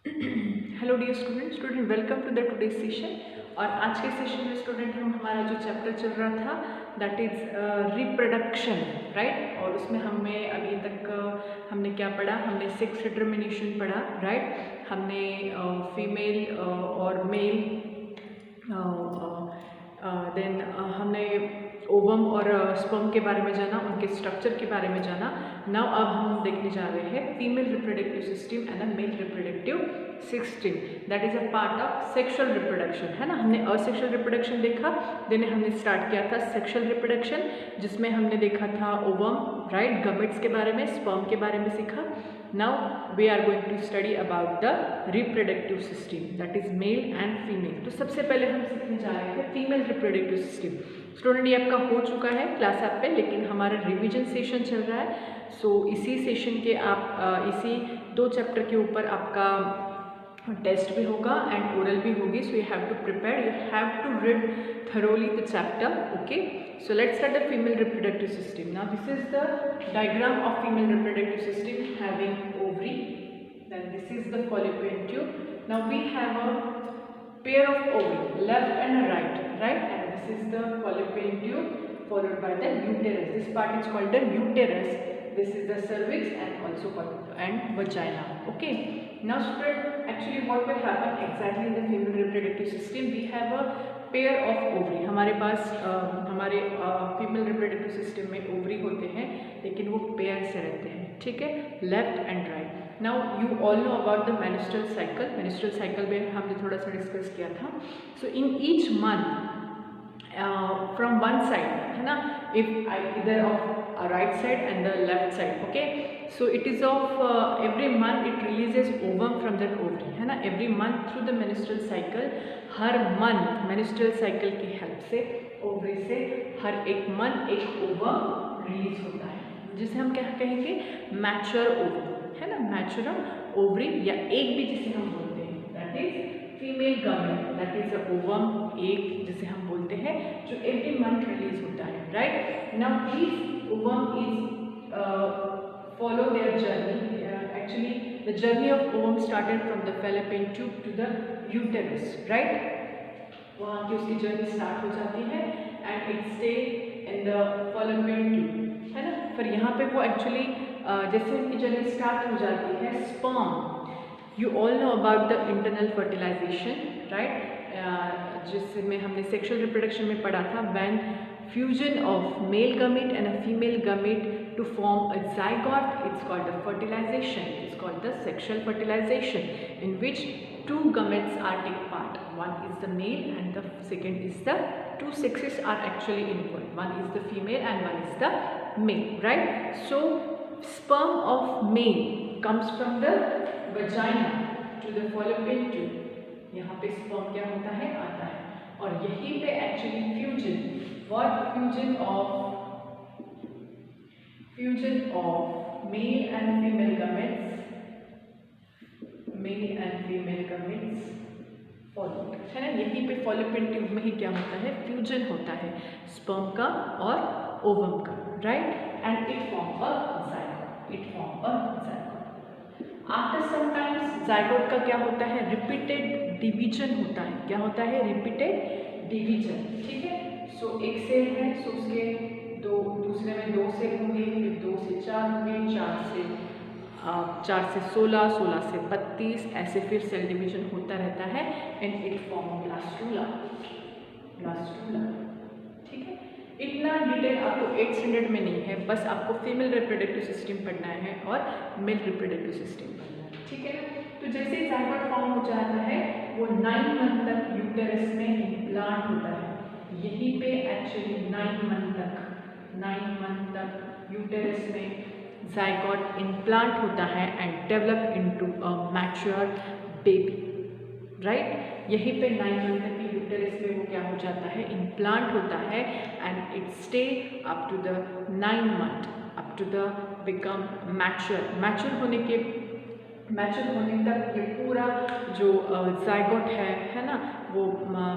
Hello dear student welcome to the today session. और आज के सेशन में स्टूडेंट हमारा जो चैप्टर चल रहा था दैट इज़ रिप्रोडक्शन, राइट। और उसमें हमें अभी तक हमने क्या पढ़ा, हमने सेक्स डिटर्मिनेशन पढ़ा, राइट। हमने फीमेल और मेल, देन हमने ओवम और स्पर्म के बारे में जाना, उनके स्ट्रक्चर के बारे में जाना। नाउ अब हम देखने जा रहे हैं female reproductive system and a mail reproductive system, that is a part of sexual reproduction, है ना। हमने असेक्सुअल रिप्रोडक्शन देखा, देन हमने स्टार्ट किया था सेक्सुअल रिप्रोडक्शन, जिसमें हमने देखा था ओवम, राइट, गमेट्स के बारे में, स्पर्म के बारे में सीखा। Now we are going to study about the reproductive system, that is male and female. तो सबसे पहले हम सीखने जा रहे हैं फीमेल रिप्रोडक्टिव सिस्टम। स्टूडेंट ये आपका हो चुका है क्लास ऐप पे, लेकिन हमारा रिवीजन सेशन चल रहा है। सो इसी सेशन के आप इसी 2 चैप्टर के ऊपर आपका टेस्ट भी होगा एंड ओरल भी होगी। So you have to prepare, you have to read thoroughly the chapter, okay। So let's start the female reproductive system. Now this is the diagram of female reproductive system having ovary, then this is the fallopian tube. Now we have a pair of ovary, left and right, and this is the fallopian tube followed by the uterus. This part is called the uterus. This is the cervix and also and vagina, okay। Now student, actually what will happen exactly in the female reproductive system, we have a pair of ovary. हमारे पास हमारे female reproductive system में ovary होते हैं, लेकिन वो pair से रहते हैं, ठीक है, left and right. Now you all know about the menstrual cycle. Menstrual cycle में हमने थोड़ा सा डिस्कस किया था। So in each month from one side, है ना, इफ आई इधर of right side and the left side, okay. So it is of every month it releases ovum from that ovary, है ना। Every month through the menstrual cycle, हर month menstrual cycle की help से ovary से हर एक month एक ovum release होता है, जिसे हम क्या कहेंगे, मैच्योर ओवरी, है ना, मैच्योर ओवरी, या एग भी जिसे हम बोलते हैं, that is female gamete, that is a ovum egg जिसे हम बोलते हैं, जो एवरी मंथ रिलीज होता है, right. Now this ovum is follow their journey. Actually the journey of ovum started from the fallopian tube to the uterus, right। वहाँ की उसकी जर्नी स्टार्ट हो जाती है and it stay in the fallopian tube, है ना। फिर यहाँ पे वो एक्चुअली जैसे उनकी जर्नी स्टार्ट हो जाती है, sperm, you all know about the internal fertilization, right, जिसमें हमने सेक्सुअल रिप्रोडक्शन में पढ़ा था, when fusion of male gamete and a female gamete to form a zygote, it's called a fertilization, it's called the sexual fertilization, in which 2 gametes are take part, one is the male and the second is the, 2 sexes are actually involved, one is the female and one is the male, right। So sperm of male comes from the vagina to the fallopian tube, यहाँ पे sperm क्या होता है, आता है, और यहीं पे actually fusion, what fusion of male and female gametes follow, है ना। यहीं पे fallopian tube में ही क्या होता है, फ्यूजन होता है स्पर्म का और ओवम का, right, and it form a zygote। After sometimes zygote का क्या होता है, रिपीटेड डिवीजन होता है, क्या होता है, रिपीटेड डिवीजन, ठीक है। सो एक सेल है, सो उसके दूसरे में 2 सेल होंगे, फिर 2 से 4 होंगे, 4 से 16, 16 से 32, ऐसे फिर सेल डिवीजन होता रहता है एंड इट फॉर्म ब्लास्टूला, ठीक है। इतना डिटेल आपको 8th स्टैंडर्ड में नहीं है, बस आपको फीमेल रिप्रोडक्टिव सिस्टम पढ़ना है और मेल रिप्रोडक्टिव सिस्टम पढ़ना है, ठीक है। तो जैसे zygote फॉर्म हो जाता है, वो 9 मंथ तक यूटेरस में इम्प्लांट होता है, यहीं पे एक्चुअली 9 मंथ तक यूटेरस में zygote इम्प्लांट होता है and develop into a mature baby, right. यहीं पे 9 मंथ तक की यूटेरस में वो क्या हो जाता है, इम्प्लांट होता है and it stay up to the 9 month, up to the become mature होने तक ये पूरा जो zygote है ना, वो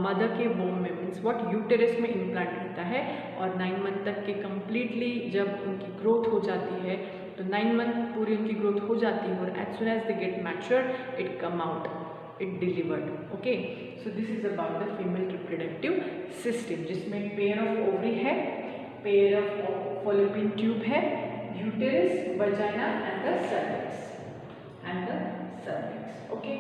मदर के वोम में, मीन्स व्हाट, यूटेरस में इम्प्लांट रहता है, और 9 मंथ तक के कम्प्लीटली जब उनकी ग्रोथ हो जाती है तो 9 मंथ पूरी उनकी ग्रोथ हो जाती है और as soon as they get mature it come out, it delivered. Okay, so this is about the female reproductive system, जिसमें पेयर ऑफ ओवरी है, पेयर ऑफ फॉलोपियन ट्यूब है, uterus, vagina and the cervix okay.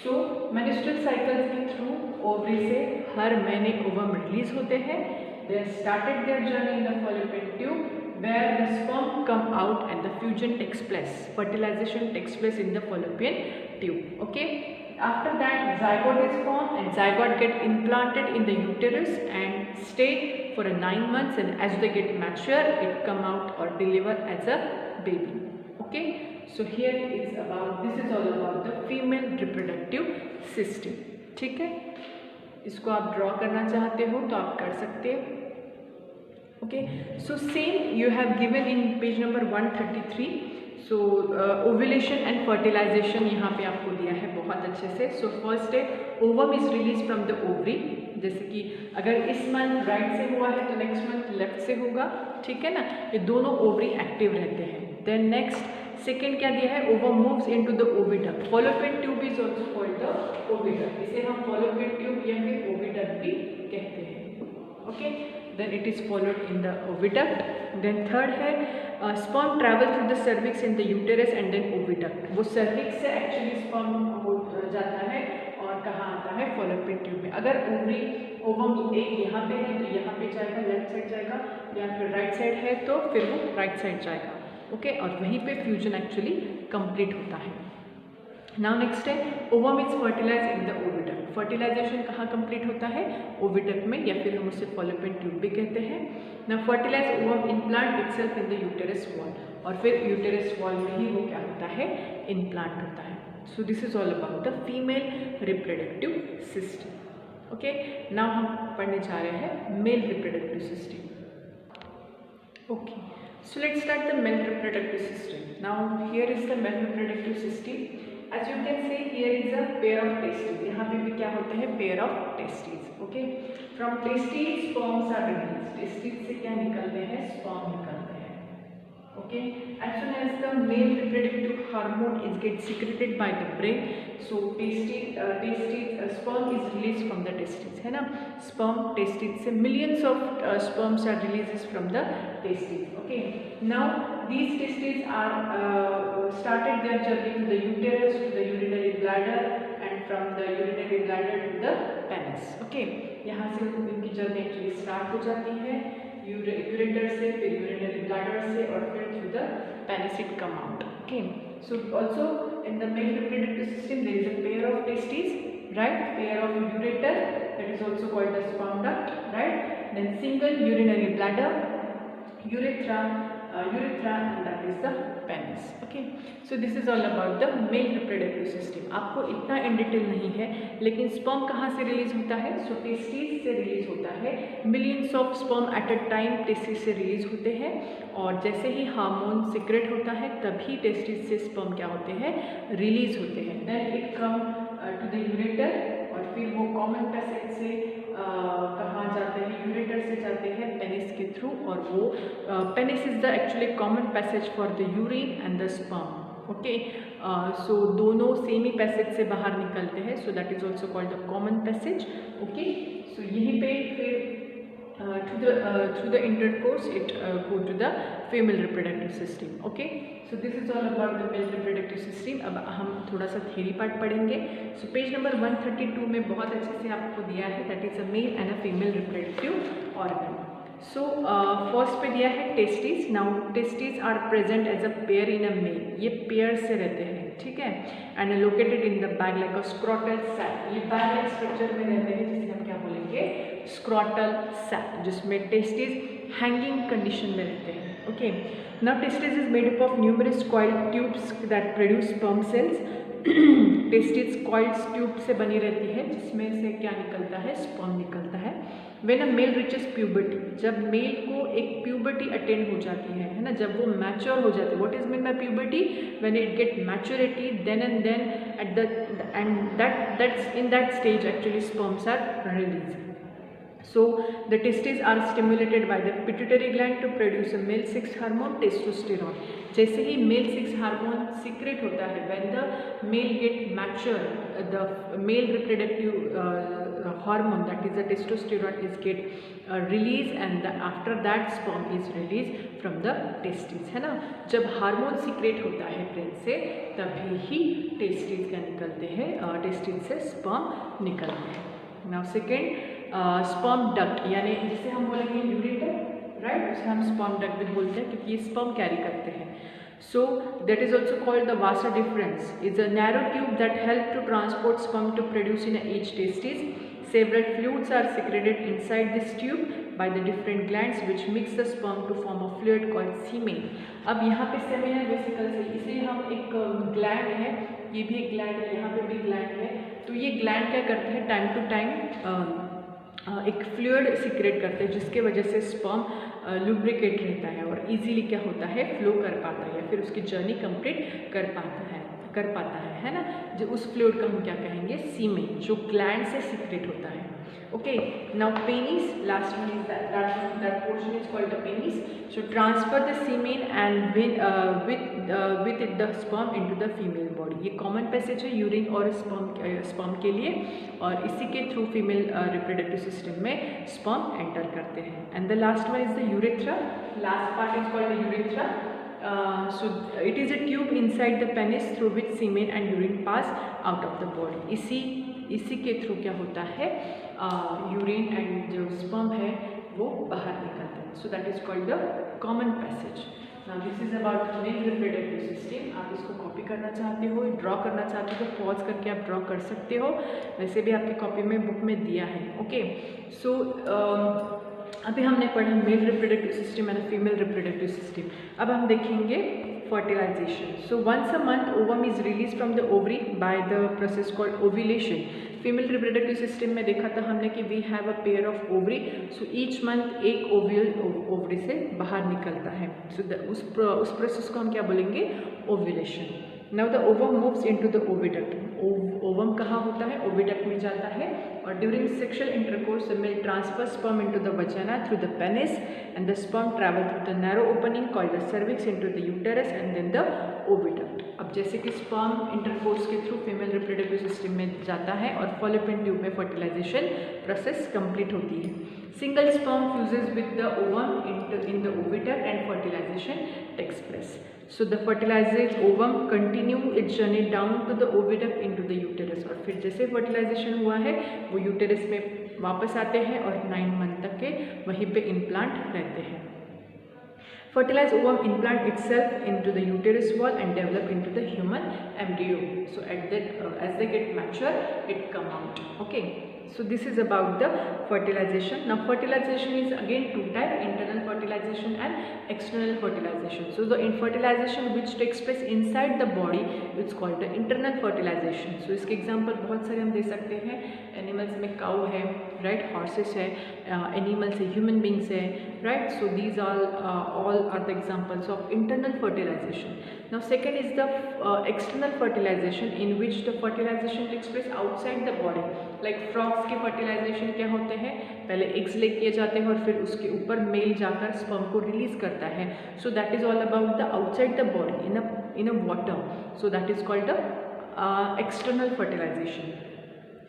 So menstrual cycles के through ovary से हर महीने ovum release होते हैं। They started their journey in the fallopian tube where the sperm come out and the fusion takes place, fertilization takes place in the fallopian tube. Okay, after that zygote is formed and zygote get implanted in the uterus and stay for 9 months, and as they get mature it come out or deliver as a baby. Okay, so here is about, this is all about the female reproductive system. ठीक है, इसको आप draw करना चाहते हो तो आप कर सकते हो। Okay, so same you have given in page number 133. So ovulation and fertilization यहाँ पे आपको दिया है बहुत अच्छे से। So first है ovum is released from the ovary, जैसे कि अगर इस मंथ राइट से हुआ है तो नेक्स्ट मंथ लेफ्ट से होगा, ठीक है ना, ये दोनों ओवरी एक्टिव रहते हैं। देन नेक्स्ट सेकेंड क्या दिया है, ovum moves into the oviduct, Fallopian tube is also called the oviduct, इसे हम फॉलोपियन ट्यूब या फिर ओविडक्ट भी कहते हैं। Okay, then it is followed in the oviduct. Then third है sperm travel through the cervix in the uterus and then oviduct, वो cervix से actually sperm हो जाता है और कहाँ आता है, fallopian tube में। अगर ओवरी ओवम एक यहाँ पे है तो यहाँ पे जाएगा, लेफ्ट साइड जाएगा, या फिर राइट साइड है तो फिर वो राइट साइड जाएगा। ओके, और वहीं पे फ्यूजन एक्चुअली कंप्लीट होता है। नाउ नेक्स्ट है ovum is fertilize in the oviduct, fertilization कहाँ कंप्लीट होता है, ओविडक्ट में, या फिर हम उसे फॉलोपियन ट्यूब भी कहते हैं। Now fertilize ovum implant itself in the uterus wall, और फिर यूटेरस वॉल में ही वो क्या होता है, इम्प्लांट होता है। सो this is all about the female reproductive system. Okay, now हम पढ़ने जा रहे हैं mail reproductive system. Okay, so let's start the male reproductive system. Now here is the male reproductive system. As you can see, here is a pair of testes. यहाँ पे भी क्या होता है, pair of testes. Okay, from testes sperms are released. Testes से क्या निकलते हैं, sperm निकलते हैं। Okay, as soon as the male reproductive hormone is get secreted by the brain, so sperm is released from the testes, है ना, sperm testes से millions of sperms are releases from the testes. Okay, now these testes are started their journey to the uterus, to the urinary bladder, and from the urinary bladder to the penis. Okay, यहाँ से उनकी journey actually start हो जाती है, ureter से, फिर urinary bladder से, और फिर through the penis it come out. Okay, so also in the male reproductive system there is a pair of testis, right, pair of ureter that is also called the sperm duct, right, then single urinary bladder, urethra and that is the penis. Okay, so this is all about the male reproductive system. आपको इतना in detail नहीं है, लेकिन sperm कहाँ से release होता है, सो testis से रिलीज होता है। Millions of sperm at a time testis से रिलीज होते हैं, और जैसे ही हार्मोन सिक्रेट होता है तभी टेस्टिस से स्पर्म क्या होते हैं, रिलीज होते हैं। Then it come to the ureter, और फिर वो कॉमन पैसेज से कहाँ जाते हैं, यूरेटर से जाते हैं पेनिस के थ्रू, और वो penis is the actually common passage for the urine and the sperm. Okay, so दोनों सेम ही पैसेज से बाहर निकलते हैं, so that is also called the common passage. Okay, so यहीं पे फिर through the intercourse it go to the female reproductive system. Okay, so this is all about the male reproductive system. अब हम थोड़ा सा theory part पढ़ेंगे। So page number 132 में बहुत अच्छे से आपको दिया है, that is a male and a female reproductive organ. So first पे दिया है testis. Now testis are present as a pair in a male, ये पेयर से रहते हैं, ठीक है, and located in the bag like a scrotal sac, ये बैग लाइक स्ट्रक्चर में रहते हैं, जिसे हम क्या बोलेंगे, स्क्रॉटल सैक, जिसमें टेस्टिस हैंगिंग कंडीशन में रहते हैं। Okay, now testis is made up of numerous coiled tubes that produce sperm cells. Testis coiled tube से बनी रहती है, जिसमें से क्या निकलता है, स्पर्म निकलता है। When a male reaches puberty, जब मेल को एक प्यूबर्टी अटेंड हो जाती है ना, जब वो मैच्योर हो जाते हैं, what is mean by puberty, when it get maturity, then and then at the end that's in that stage actually sperms are release. So the testes are stimulated by the pituitary gland to produce a male sex hormone testosterone. जैसे ही male sex hormone secrete होता है, when the male get mature, the male reproductive hormone, that is the testosterone, is get released, and after that sperm is released from the testes, है ना. जब hormone secrete होता है brain से तभी ही testis का निकलते हैं, टेस्टिस से स्पर्म निकलते हैं. नाउ सेकेंड स्पर्म डक्ट, यानी जिसे हम बोलेंगे यूरेटर, राइट, उसे हम स्पर्म डक्ट भी बोलते हैं क्योंकि ये स्पर्म कैरी करते हैं. So that is also called the vas deferens. Is a narrow tube that help to transport sperm to produce in each testis. Several fluids are secreted inside this tube by the different glands which mix the sperm to form a fluid called semen. अब यहाँ पे seminal vesicles है, इसे हम एक gland है, ये भी एक ग्लैंड है, यहाँ पे भी ग्लैंड है. तो ये ग्लैंड क्या करते हैं, टाइम टू टाइम एक फ्लूइड सिक्रेट करते हैं जिसके वजह से स्पर्म लुब्रिकेट रहता है और इजीली क्या होता है, फ्लो कर पाता है, फिर उसकी जर्नी कंप्लीट कर पाता है ना. जो उस फ्लूइड का हम क्या कहेंगे, सीमेन, जो ग्लैंड से सीक्रेट होता है. Okay, now penis, last one is that portion is called the penis. So transfer the semen and with the sperm into the female body. ये कॉमन पैसेज है यूरिन और स्पर्म के लिए, और इसी के थ्रू फीमेल रिप्रोडक्टिव सिस्टम में sperm enter करते हैं. And the last one is the urethra. Last part is called the urethra. So it is a tube inside the penis through which semen and urine pass out of the body. इसी के through क्या होता है, urine and जो sperm है वो बाहर निकलते हैं. So that is called the common passage. Now this is about male reproductive system. आप इसको कॉपी करना चाहते हो, ड्रॉ करना चाहते हो तो पॉज करके आप ड्रॉ कर सकते हो. वैसे भी आपकी कॉपी में, बुक में दिया है. ओके, सो अभी हमने पढ़ा male reproductive system and female reproductive system. अब हम देखेंगे fertilization. So once a month ovum is release from the ovary by the process called ovulation. Female reproductive system में देखा था हमने कि we have a pair of ovary. So each month एक ovule ovary से बाहर निकलता है. सो उस प्रोसेस को हम क्या बोलेंगे, ovulation. Now the ovum moves into the oviduct. Ovum कहाँ होता है, ओविडक्ट में जाता है. और during sexual intercourse the male transfer sperm into the vagina through the penis and the sperm travel through the narrow opening called the cervix into the uterus and then the oviduct. अब जैसे कि sperm intercourse के through female reproductive system में जाता है और fallopian tube में fertilisation process complete होती है. Single sperm fuses with the ovum in the oviduct and fertilisation takes place. So the fertilized ovum continue its journey down to the oviduct into the uterus. और फिर जैसे fertilisation हुआ है वो uterus में वापस आते हैं और 9 मंथ तक के वहीं पे इम्प्लांट रहते हैं. Fertilized ovum implant itself into the uterus wall and develop into the human embryo. So at that as they get mature, it come out. Okay. So this is about the fertilization. Now fertilization is again two type, internal fertilization and external fertilization. So the fertilization which takes place inside the body is called the internal fertilization. So इसके example बहुत सारे हम दे सकते हैं. Animals में cow है, right? Horses है, animals है, human beings है, right? So these all are the examples of internal fertilization. Now second is the external fertilization in which the fertilization takes place outside the body. Like frogs के fertilisation क्या होते हैं, पहले eggs ले किए जाते हैं और फिर उसके ऊपर मेल जाकर स्पर्म को रिलीज करता है. So that is all about the outside the body in a water. So that is called the external fertilisation.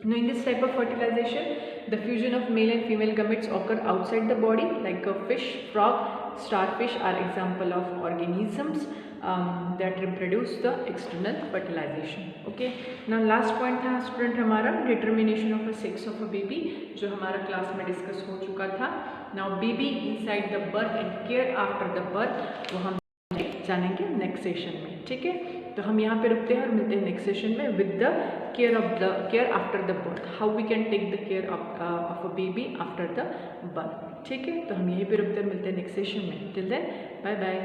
Now in this type of fertilization, the fusion of male and female gametes occur outside the body, like a fish, frog, starfish are example of organisms that reproduce the external fertilization. Okay. Now last point था student हमारा determination of the sex of a baby, जो हमारा class में discuss हो चुका था. Now baby inside the birth and care after the birth, वो हम जानेंगे नेक्स्ट सेशन में. ठीक है, तो हम यहाँ पे रुकते हैं और मिलते हैं नेक्स्ट सेशन में with the care after the birth, how we can take the care of a baby after the birth. ठीक है, तो हम यहीं पे रुकते हैं, मिलते हैं नेक्स्ट सेशन में. Till then bye bye.